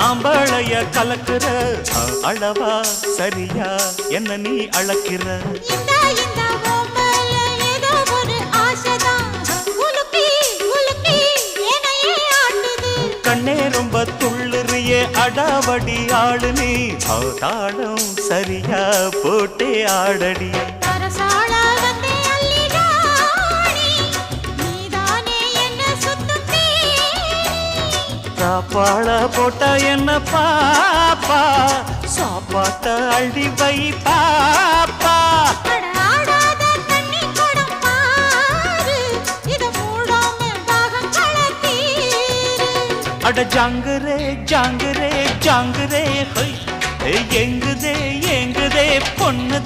ஆம்பளைய கலக்குற அளவா சரியா என்ன நீ அளக்கிற கண்ணே ரொம்ப துள்ளுறியே அடாவடி ஆளு நீ தாளம் சரியா போட்டே ஆடடி சாப்பாட போட்ட என்ன பாப்பா சாப்பாட்ட அள்ளி வை பாப்பா அட ஜாங்குரே ஜாங்குரே ஜாங்குரே எங்குதே எங்குதே பொண்ணு